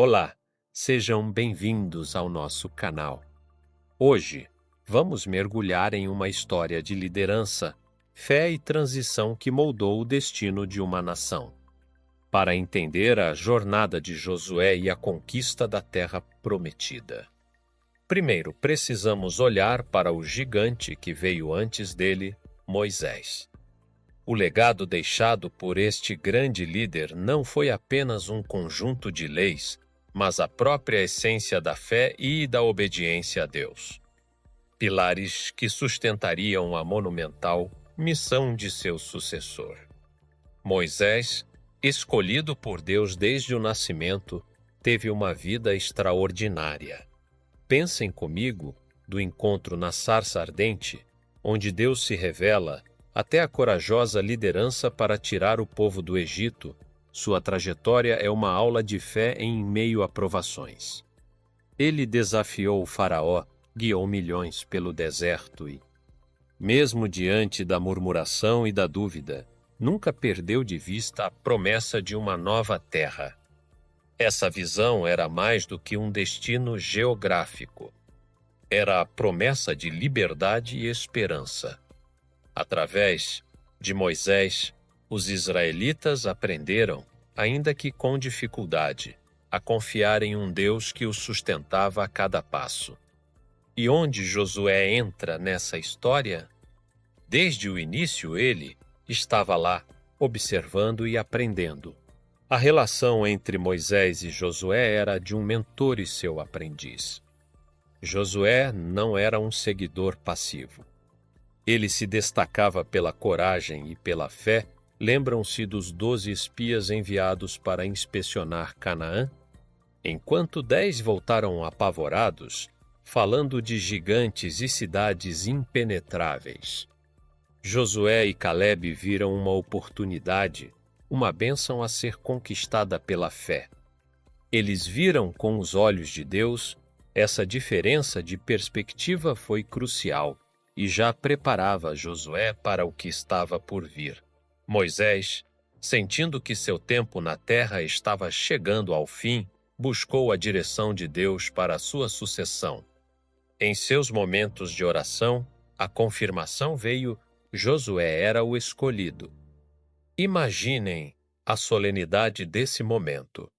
Olá, sejam bem-vindos ao nosso canal. Hoje, vamos mergulhar em uma história de liderança, fé e transição que moldou o destino de uma nação. Para entender a jornada de Josué e a conquista da Terra Prometida. Primeiro, precisamos olhar para o gigante que veio antes dele, Moisés. O legado deixado por este grande líder não foi apenas um conjunto de leis, mas a própria essência da fé e da obediência a Deus. Pilares que sustentariam a monumental missão de seu sucessor. Moisés, escolhido por Deus desde o nascimento, teve uma vida extraordinária. Pensem comigo do encontro na sarça ardente, onde Deus se revela, até a corajosa liderança para tirar o povo do Egito. Sua trajetória é uma aula de fé em meio a provações. Ele desafiou o faraó, guiou milhões pelo deserto e, mesmo diante da murmuração e da dúvida, nunca perdeu de vista a promessa de uma nova terra. Essa visão era mais do que um destino geográfico. Era a promessa de liberdade e esperança. Através de Moisés, os israelitas aprenderam, ainda que com dificuldade, a confiar em um Deus que os sustentava a cada passo. E onde Josué entra nessa história? Desde o início ele estava lá, observando e aprendendo. A relação entre Moisés e Josué era de um mentor e seu aprendiz. Josué não era um seguidor passivo. Ele se destacava pela coragem e pela fé. Lembram-se dos 12 espias enviados para inspecionar Canaã? Enquanto 10 voltaram apavorados, falando de gigantes e cidades impenetráveis. Josué e Calebe viram uma oportunidade, uma bênção a ser conquistada pela fé. Eles viram com os olhos de Deus. Essa diferença de perspectiva foi crucial e já preparava Josué para o que estava por vir. Moisés, sentindo que seu tempo na terra estava chegando ao fim, buscou a direção de Deus para a sua sucessão. Em seus momentos de oração, a confirmação veio: Josué era o escolhido. Imaginem a solenidade desse momento.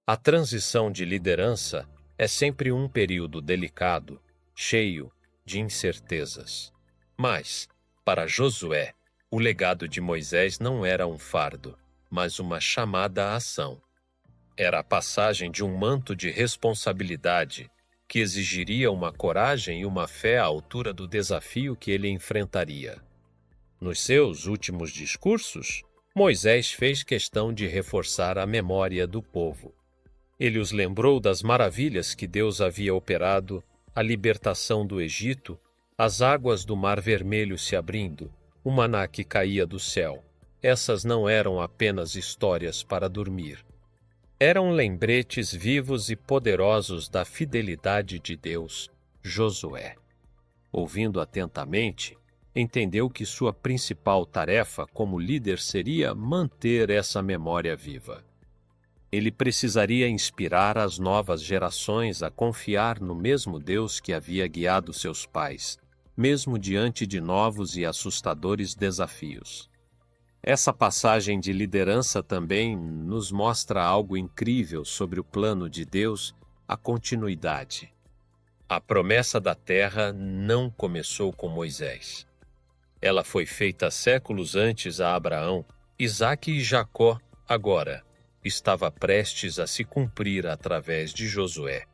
A transição de liderança é sempre um período delicado, cheio de incertezas. Mas, para Josué, o legado de Moisés não era um fardo, mas uma chamada à ação. Era a passagem de um manto de responsabilidade que exigiria uma coragem e uma fé à altura do desafio que ele enfrentaria. Nos seus últimos discursos, Moisés fez questão de reforçar a memória do povo. Ele os lembrou das maravilhas que Deus havia operado, a libertação do Egito, as águas do Mar Vermelho se abrindo, o maná que caía do céu. Essas não eram apenas histórias para dormir. Eram lembretes vivos e poderosos da fidelidade de Deus, Josué. Ouvindo atentamente, entendeu que sua principal tarefa como líder seria manter essa memória viva. Ele precisaria inspirar as novas gerações a confiar no mesmo Deus que havia guiado seus pais, mesmo diante de novos e assustadores desafios. Essa passagem de liderança também nos mostra algo incrível sobre o plano de Deus, a continuidade. A promessa da terra não começou com Moisés. Ela foi feita séculos antes a Abraão, Isaque e Jacó. Agora, estava prestes a se cumprir através de Josué.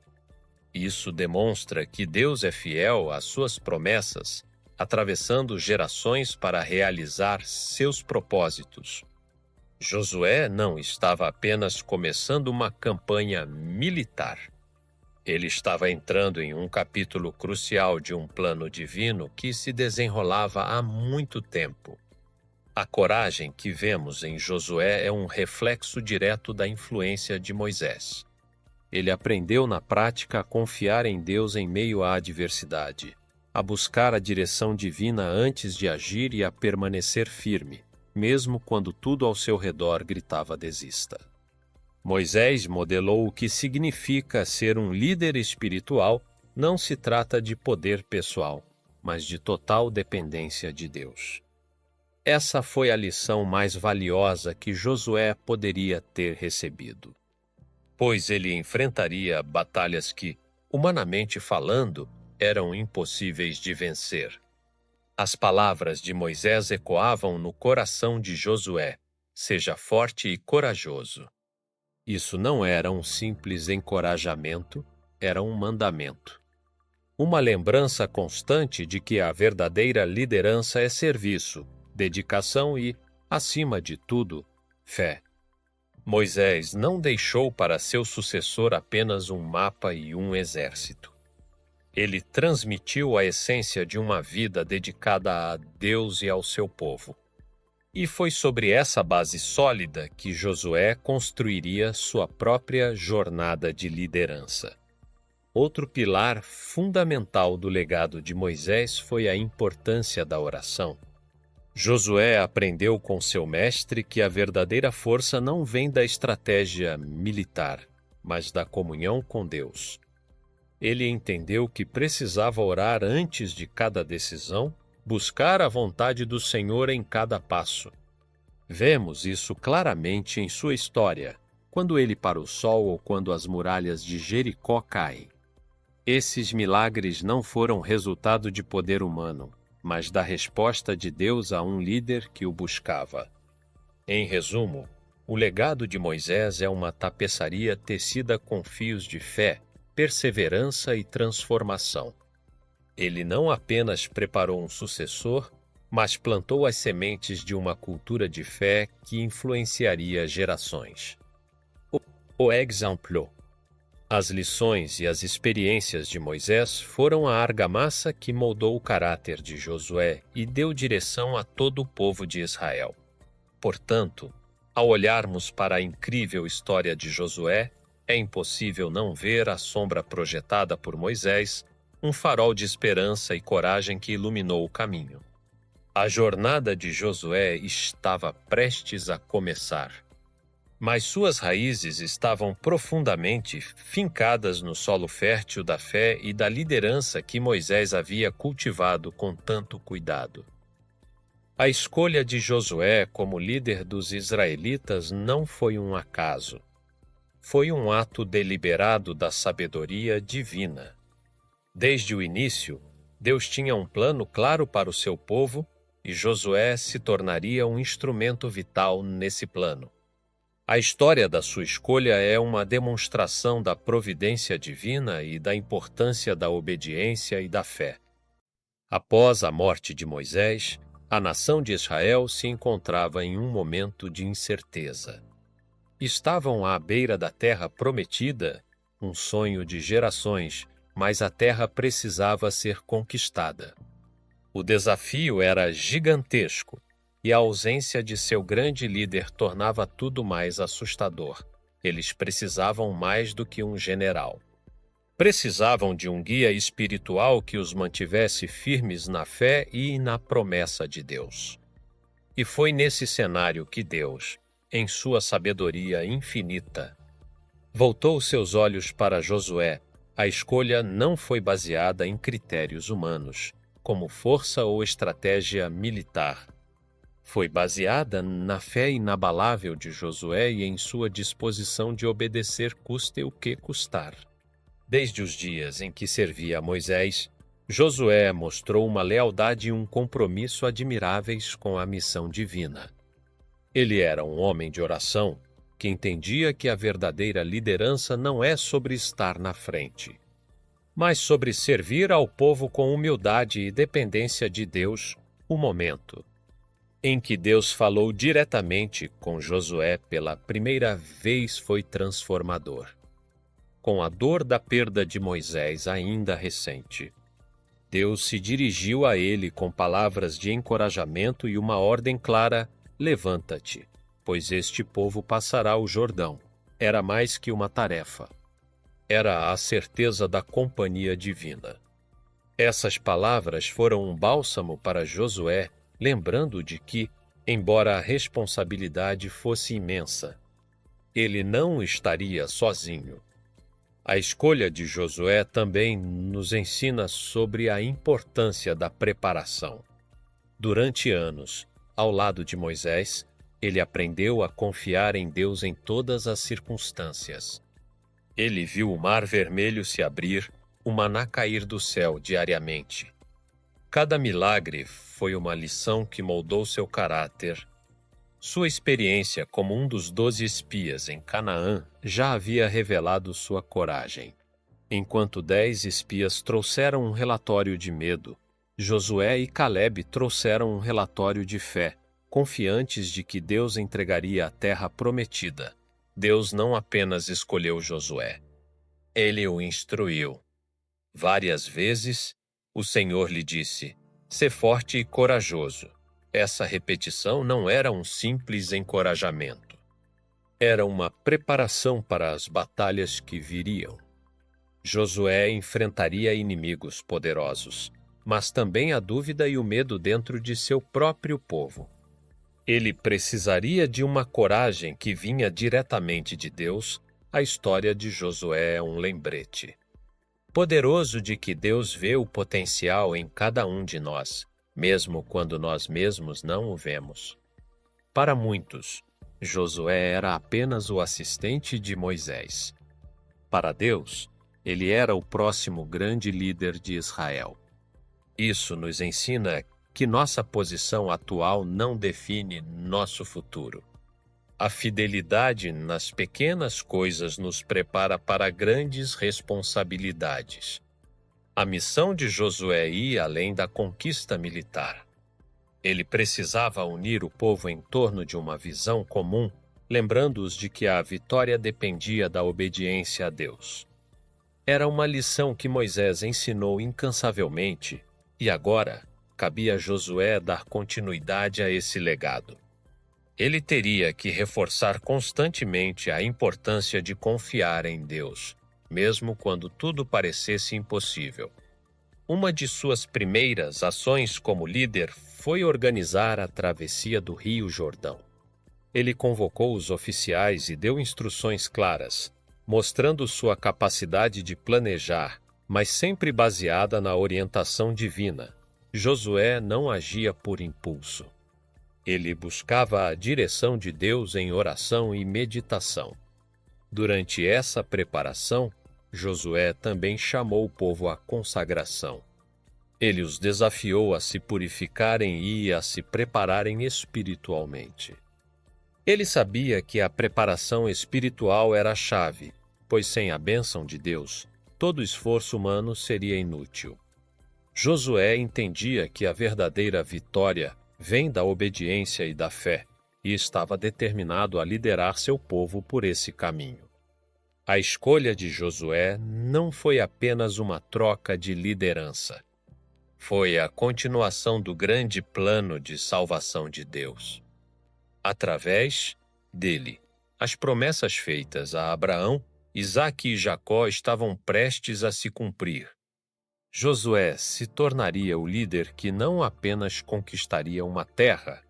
Isso demonstra que Deus é fiel às suas promessas, atravessando gerações para realizar seus propósitos. Josué não estava apenas começando uma campanha militar. Ele estava entrando em um capítulo crucial de um plano divino que se desenrolava há muito tempo. A coragem que vemos em Josué é um reflexo direto da influência de Moisés. Ele aprendeu na prática a confiar em Deus em meio à adversidade, a buscar a direção divina antes de agir e a permanecer firme, mesmo quando tudo ao seu redor gritava desista. Moisés modelou o que significa ser um líder espiritual. Não se trata de poder pessoal, mas de total dependência de Deus. Essa foi a lição mais valiosa que Josué poderia ter recebido, pois ele enfrentaria batalhas que, humanamente falando, eram impossíveis de vencer. As palavras de Moisés ecoavam no coração de Josué: seja forte e corajoso. Isso não era um simples encorajamento, era um mandamento. Uma lembrança constante de que a verdadeira liderança é serviço, dedicação e, acima de tudo, fé. Moisés não deixou para seu sucessor apenas um mapa e um exército. Ele transmitiu a essência de uma vida dedicada a Deus e ao seu povo. E foi sobre essa base sólida que Josué construiria sua própria jornada de liderança. Outro pilar fundamental do legado de Moisés foi a importância da oração. Josué aprendeu com seu mestre que a verdadeira força não vem da estratégia militar, mas da comunhão com Deus. Ele entendeu que precisava orar antes de cada decisão, buscar a vontade do Senhor em cada passo. Vemos isso claramente em sua história, quando ele para o sol ou quando as muralhas de Jericó caem. Esses milagres não foram resultado de poder humano, mas da resposta de Deus a um líder que o buscava. Em resumo, o legado de Moisés é uma tapeçaria tecida com fios de fé, perseverança e transformação. Ele não apenas preparou um sucessor, mas plantou as sementes de uma cultura de fé que influenciaria gerações. O exemplo. As lições e as experiências de Moisés foram a argamassa que moldou o caráter de Josué e deu direção a todo o povo de Israel. Portanto, ao olharmos para a incrível história de Josué, é impossível não ver a sombra projetada por Moisés, um farol de esperança e coragem que iluminou o caminho. A jornada de Josué estava prestes a começar, mas suas raízes estavam profundamente fincadas no solo fértil da fé e da liderança que Moisés havia cultivado com tanto cuidado. A escolha de Josué como líder dos israelitas não foi um acaso. Foi um ato deliberado da sabedoria divina. Desde o início, Deus tinha um plano claro para o seu povo e Josué se tornaria um instrumento vital nesse plano. A história da sua escolha é uma demonstração da providência divina e da importância da obediência e da fé. Após a morte de Moisés, a nação de Israel se encontrava em um momento de incerteza. Estavam à beira da terra prometida, um sonho de gerações, mas a terra precisava ser conquistada. O desafio era gigantesco, e a ausência de seu grande líder tornava tudo mais assustador. Eles precisavam mais do que um general. Precisavam de um guia espiritual que os mantivesse firmes na fé e na promessa de Deus. E foi nesse cenário que Deus, em sua sabedoria infinita, voltou seus olhos para Josué. A escolha não foi baseada em critérios humanos, como força ou estratégia militar. Foi baseada na fé inabalável de Josué e em sua disposição de obedecer custe o que custar. Desde os dias em que servia a Moisés, Josué mostrou uma lealdade e um compromisso admiráveis com a missão divina. Ele era um homem de oração que entendia que a verdadeira liderança não é sobre estar na frente, mas sobre servir ao povo com humildade e dependência de Deus. O momento em que Deus falou diretamente com Josué pela primeira vez foi transformador. Com a dor da perda de Moisés ainda recente, Deus se dirigiu a ele com palavras de encorajamento e uma ordem clara: levanta-te, pois este povo passará o Jordão. Era mais que uma tarefa. Era a certeza da companhia divina. Essas palavras foram um bálsamo para Josué, lembrando de que, embora a responsabilidade fosse imensa, ele não estaria sozinho. A escolha de Josué também nos ensina sobre a importância da preparação. Durante anos, ao lado de Moisés, ele aprendeu a confiar em Deus em todas as circunstâncias. Ele viu o Mar Vermelho se abrir, o maná cair do céu diariamente. Cada milagre foi uma lição que moldou seu caráter. Sua experiência como um dos 12 espias em Canaã já havia revelado sua coragem. Enquanto 10 espias trouxeram um relatório de medo, Josué e Calebe trouxeram um relatório de fé, confiantes de que Deus entregaria a terra prometida. Deus não apenas escolheu Josué, ele o instruiu. Várias vezes, o Senhor lhe disse: "Sê forte e corajoso." Essa repetição não era um simples encorajamento. Era uma preparação para as batalhas que viriam. Josué enfrentaria inimigos poderosos, mas também a dúvida e o medo dentro de seu próprio povo. Ele precisaria de uma coragem que vinha diretamente de Deus. A história de Josué é um lembrete poderoso de que Deus vê o potencial em cada um de nós, mesmo quando nós mesmos não o vemos. Para muitos, Josué era apenas o assistente de Moisés. Para Deus, ele era o próximo grande líder de Israel. Isso nos ensina que nossa posição atual não define nosso futuro. A fidelidade nas pequenas coisas nos prepara para grandes responsabilidades. A missão de Josué ia além da conquista militar. Ele precisava unir o povo em torno de uma visão comum, lembrando-os de que a vitória dependia da obediência a Deus. Era uma lição que Moisés ensinou incansavelmente, e agora cabia a Josué dar continuidade a esse legado. Ele teria que reforçar constantemente a importância de confiar em Deus, mesmo quando tudo parecesse impossível. Uma de suas primeiras ações como líder foi organizar a travessia do Rio Jordão. Ele convocou os oficiais e deu instruções claras, mostrando sua capacidade de planejar, mas sempre baseada na orientação divina. Josué não agia por impulso. Ele buscava a direção de Deus em oração e meditação. Durante essa preparação, Josué também chamou o povo à consagração. Ele os desafiou a se purificarem e a se prepararem espiritualmente. Ele sabia que a preparação espiritual era a chave, pois sem a bênção de Deus, todo esforço humano seria inútil. Josué entendia que a verdadeira vitória vem da obediência e da fé, e estava determinado a liderar seu povo por esse caminho. A escolha de Josué não foi apenas uma troca de liderança. Foi a continuação do grande plano de salvação de Deus. Através dele, as promessas feitas a Abraão, Isaque e Jacó estavam prestes a se cumprir. Josué se tornaria o líder que não apenas conquistaria uma terra,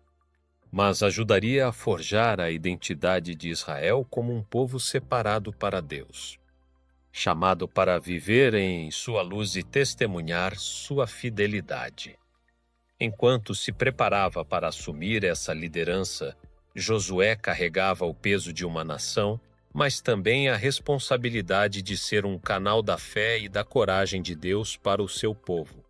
mas ajudaria a forjar a identidade de Israel como um povo separado para Deus, chamado para viver em sua luz e testemunhar sua fidelidade. Enquanto se preparava para assumir essa liderança, Josué carregava o peso de uma nação, mas também a responsabilidade de ser um canal da fé e da coragem de Deus para o seu povo.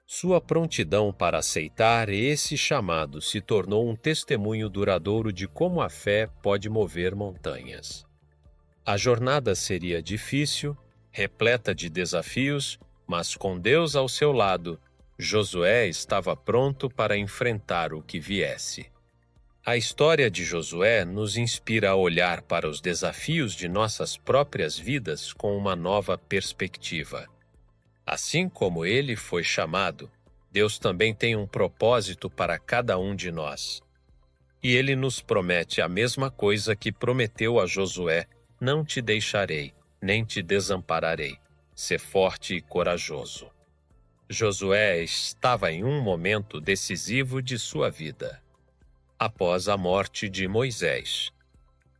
Sua prontidão para aceitar esse chamado se tornou um testemunho duradouro de como a fé pode mover montanhas. A jornada seria difícil, repleta de desafios, mas com Deus ao seu lado, Josué estava pronto para enfrentar o que viesse. A história de Josué nos inspira a olhar para os desafios de nossas próprias vidas com uma nova perspectiva. Assim como ele foi chamado, Deus também tem um propósito para cada um de nós. E ele nos promete a mesma coisa que prometeu a Josué: não te deixarei, nem te desampararei. Sê forte e corajoso. Josué estava em um momento decisivo de sua vida. Após a morte de Moisés,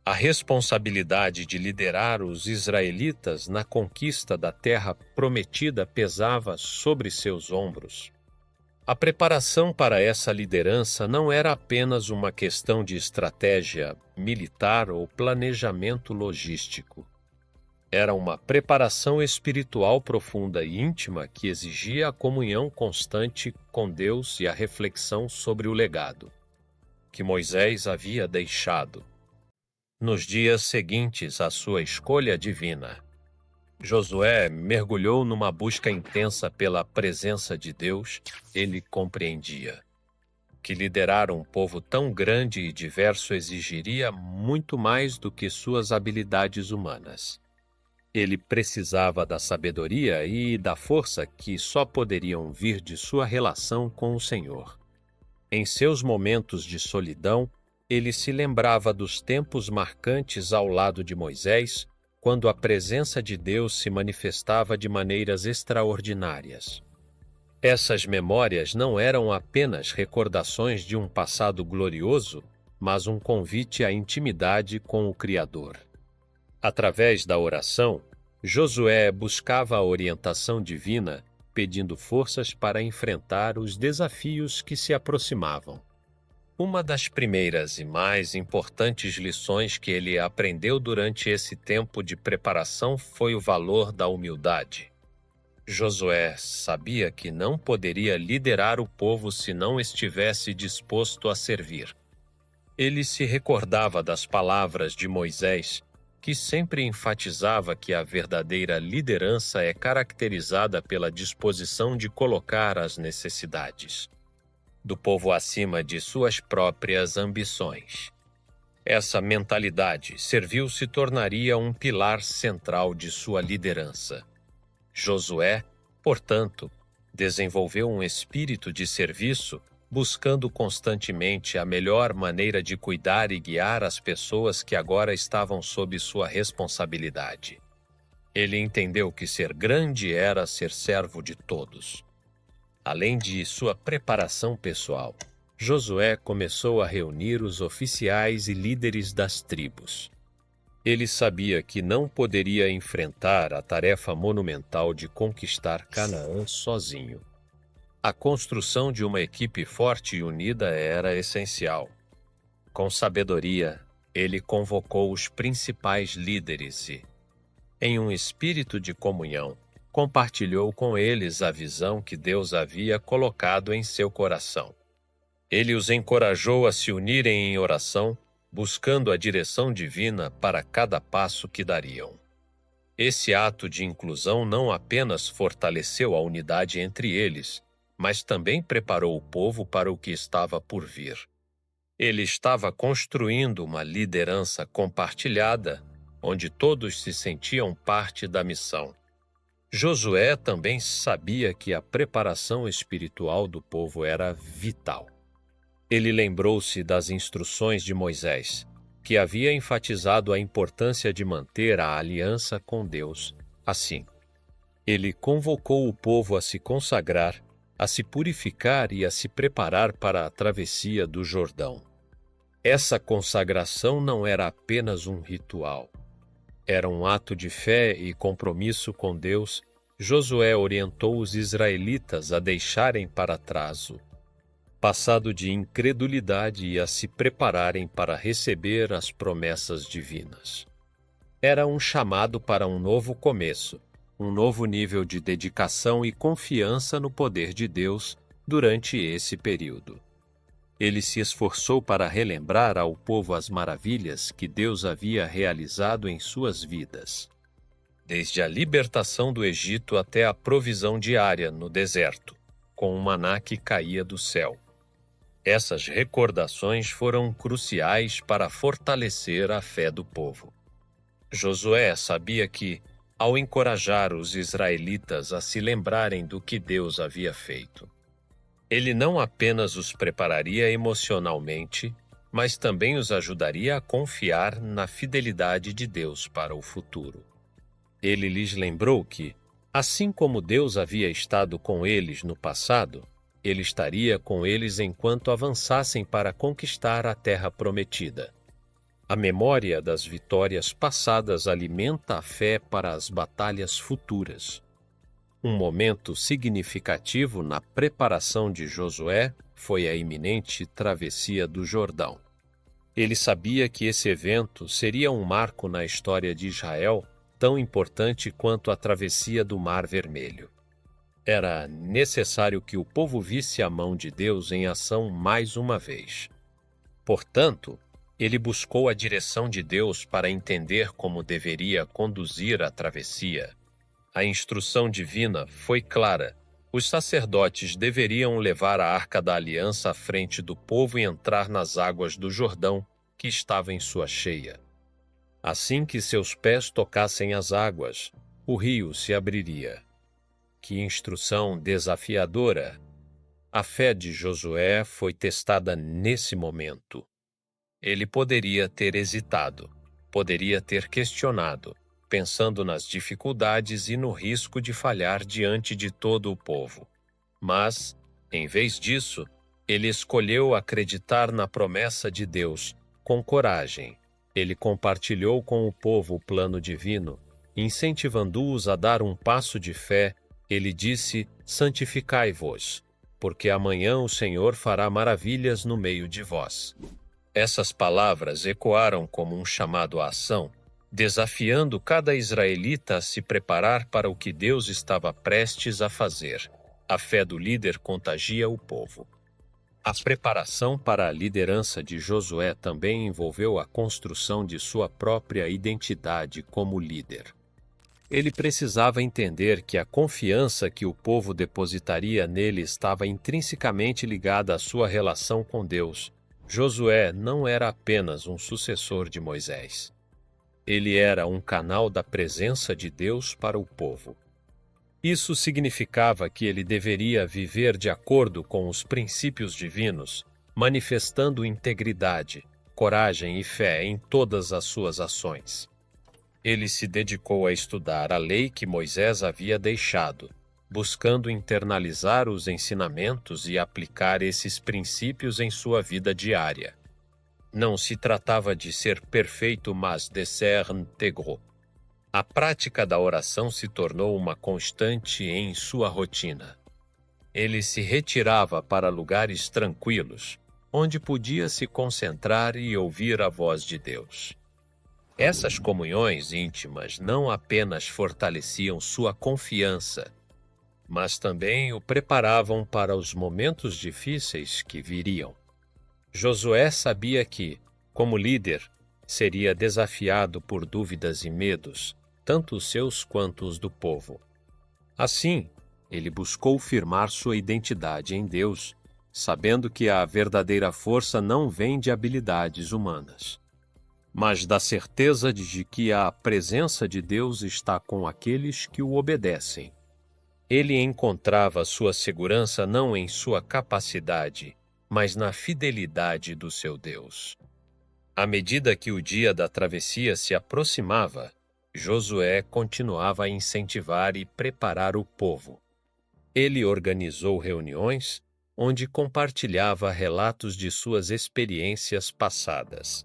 A responsabilidade de liderar os israelitas na conquista da terra prometida pesava sobre seus ombros. A preparação para essa liderança não era apenas uma questão de estratégia militar ou planejamento logístico. Era uma preparação espiritual profunda e íntima que exigia a comunhão constante com Deus e a reflexão sobre o legado que Moisés havia deixado. Nos dias seguintes à sua escolha divina, Josué mergulhou numa busca intensa pela presença de Deus. Ele compreendia que liderar um povo tão grande e diverso exigiria muito mais do que suas habilidades humanas. Ele precisava da sabedoria e da força que só poderiam vir de sua relação com o Senhor. Em seus momentos de solidão, ele se lembrava dos tempos marcantes ao lado de Moisés, quando a presença de Deus se manifestava de maneiras extraordinárias. Essas memórias não eram apenas recordações de um passado glorioso, mas um convite à intimidade com o Criador. Através da oração, Josué buscava a orientação divina, pedindo forças para enfrentar os desafios que se aproximavam. Uma das primeiras e mais importantes lições que ele aprendeu durante esse tempo de preparação foi o valor da humildade. Josué sabia que não poderia liderar o povo se não estivesse disposto a servir. Ele se recordava das palavras de Moisés, que sempre enfatizava que a verdadeira liderança é caracterizada pela disposição de colocar as necessidades do povo acima de suas próprias ambições. Essa mentalidade se tornaria um pilar central de sua liderança. Josué, portanto, desenvolveu um espírito de serviço, buscando constantemente a melhor maneira de cuidar e guiar as pessoas que agora estavam sob sua responsabilidade. Ele entendeu que ser grande era ser servo de todos. Além de sua preparação pessoal, Josué começou a reunir os oficiais e líderes das tribos. Ele sabia que não poderia enfrentar a tarefa monumental de conquistar Canaã sozinho. A construção de uma equipe forte e unida era essencial. Com sabedoria, ele convocou os principais líderes e, em um espírito de comunhão, compartilhou com eles a visão que Deus havia colocado em seu coração. Ele os encorajou a se unirem em oração, buscando a direção divina para cada passo que dariam. Esse ato de inclusão não apenas fortaleceu a unidade entre eles, mas também preparou o povo para o que estava por vir. Ele estava construindo uma liderança compartilhada, onde todos se sentiam parte da missão. Josué também sabia que a preparação espiritual do povo era vital. Ele lembrou-se das instruções de Moisés, que havia enfatizado a importância de manter a aliança com Deus. Assim, ele convocou o povo a se consagrar, a se purificar e a se preparar para a travessia do Jordão. Essa consagração não era apenas um ritual. Era um ato de fé e compromisso com Deus. Josué orientou os israelitas a deixarem para trás o passado de incredulidade e a se prepararem para receber as promessas divinas. Era um chamado para um novo começo, um novo nível de dedicação e confiança no poder de Deus durante esse período. Ele se esforçou para relembrar ao povo as maravilhas que Deus havia realizado em suas vidas, desde a libertação do Egito até a provisão diária no deserto, com o maná que caía do céu. Essas recordações foram cruciais para fortalecer a fé do povo. Josué sabia que, ao encorajar os israelitas a se lembrarem do que Deus havia feito, ele não apenas os prepararia emocionalmente, mas também os ajudaria a confiar na fidelidade de Deus para o futuro. Ele lhes lembrou que, assim como Deus havia estado com eles no passado, ele estaria com eles enquanto avançassem para conquistar a terra prometida. A memória das vitórias passadas alimenta a fé para as batalhas futuras. Um momento significativo na preparação de Josué foi a iminente travessia do Jordão. Ele sabia que esse evento seria um marco na história de Israel, tão importante quanto a travessia do Mar Vermelho. Era necessário que o povo visse a mão de Deus em ação mais uma vez. Portanto, ele buscou a direção de Deus para entender como deveria conduzir a travessia. A instrução divina foi clara. Os sacerdotes deveriam levar a Arca da Aliança à frente do povo e entrar nas águas do Jordão, que estava em sua cheia. Assim que seus pés tocassem as águas, o rio se abriria. Que instrução desafiadora! A fé de Josué foi testada nesse momento. Ele poderia ter hesitado, poderia ter questionado, pensando nas dificuldades e no risco de falhar diante de todo o povo. Mas, em vez disso, ele escolheu acreditar na promessa de Deus, com coragem. Ele compartilhou com o povo o plano divino, incentivando-os a dar um passo de fé. Ele disse: santificai-vos, porque amanhã o Senhor fará maravilhas no meio de vós. Essas palavras ecoaram como um chamado à ação, desafiando cada israelita a se preparar para o que Deus estava prestes a fazer. A fé do líder contagia o povo. A preparação para a liderança de Josué também envolveu a construção de sua própria identidade como líder. Ele precisava entender que a confiança que o povo depositaria nele estava intrinsecamente ligada à sua relação com Deus. Josué não era apenas um sucessor de Moisés. Ele era um canal da presença de Deus para o povo. Isso significava que ele deveria viver de acordo com os princípios divinos, manifestando integridade, coragem e fé em todas as suas ações. Ele se dedicou a estudar a lei que Moisés havia deixado, buscando internalizar os ensinamentos e aplicar esses princípios em sua vida diária. Não se tratava de ser perfeito, mas de ser íntegro. A prática da oração se tornou uma constante em sua rotina. Ele se retirava para lugares tranquilos, onde podia se concentrar e ouvir a voz de Deus. Essas comunhões íntimas não apenas fortaleciam sua confiança, mas também o preparavam para os momentos difíceis que viriam. Josué sabia que, como líder, seria desafiado por dúvidas e medos, tanto os seus quanto os do povo. Assim, ele buscou firmar sua identidade em Deus, sabendo que a verdadeira força não vem de habilidades humanas, mas da certeza de que a presença de Deus está com aqueles que o obedecem. Ele encontrava sua segurança não em sua capacidade, mas na fidelidade do seu Deus. À medida que o dia da travessia se aproximava, Josué continuava a incentivar e preparar o povo. Ele organizou reuniões onde compartilhava relatos de suas experiências passadas.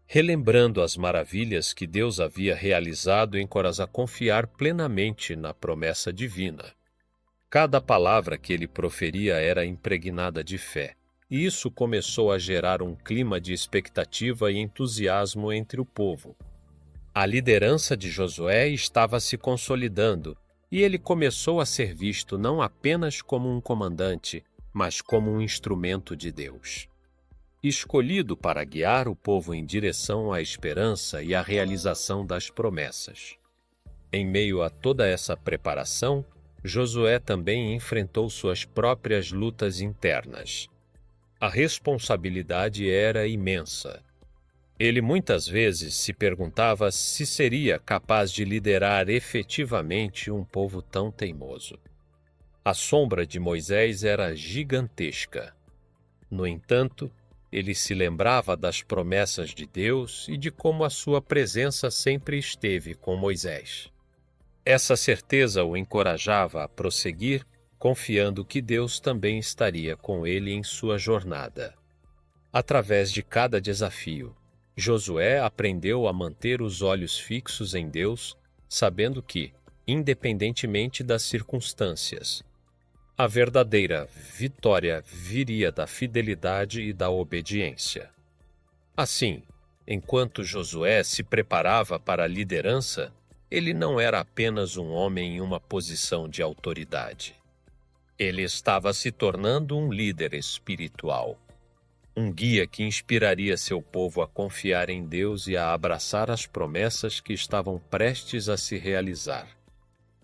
Relembrando as maravilhas que Deus havia realizado, encoraja a confiar plenamente na promessa divina. Cada palavra que ele proferia era impregnada de fé, e isso começou a gerar um clima de expectativa e entusiasmo entre o povo. A liderança de Josué estava se consolidando, e ele começou a ser visto não apenas como um comandante, mas como um instrumento de Deus, escolhido para guiar o povo em direção à esperança e à realização das promessas. Em meio a toda essa preparação, Josué também enfrentou suas próprias lutas internas. A responsabilidade era imensa. Ele muitas vezes se perguntava se seria capaz de liderar efetivamente um povo tão teimoso. A sombra de Moisés era gigantesca. No entanto, ele se lembrava das promessas de Deus e de como a sua presença sempre esteve com Moisés. Essa certeza o encorajava a prosseguir, confiando que Deus também estaria com ele em sua jornada. Através de cada desafio, Josué aprendeu a manter os olhos fixos em Deus, sabendo que, independentemente das circunstâncias, a verdadeira vitória viria da fidelidade e da obediência. Assim, enquanto Josué se preparava para a liderança, ele não era apenas um homem em uma posição de autoridade. Ele estava se tornando um líder espiritual, um guia que inspiraria seu povo a confiar em Deus e a abraçar as promessas que estavam prestes a se realizar.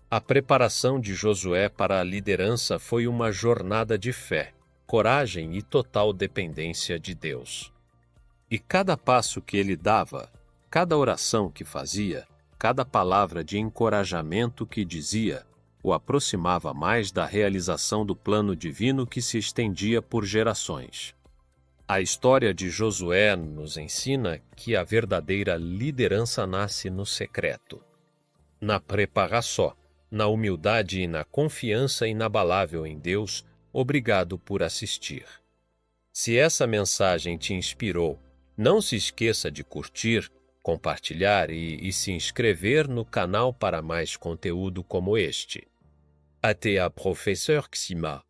A preparação de Josué para a liderança foi uma jornada de fé, coragem e total dependência de Deus. E cada passo que ele dava, cada oração que fazia, cada palavra de encorajamento que dizia, o aproximava mais da realização do plano divino que se estendia por gerações. A história de Josué nos ensina que a verdadeira liderança nasce no secreto, na preparação, na humildade e na confiança inabalável em Deus. Obrigado por assistir. Se essa mensagem te inspirou, não se esqueça de curtir, compartilhar e se inscrever no canal para mais conteúdo como este. Até a, Professeur Xima.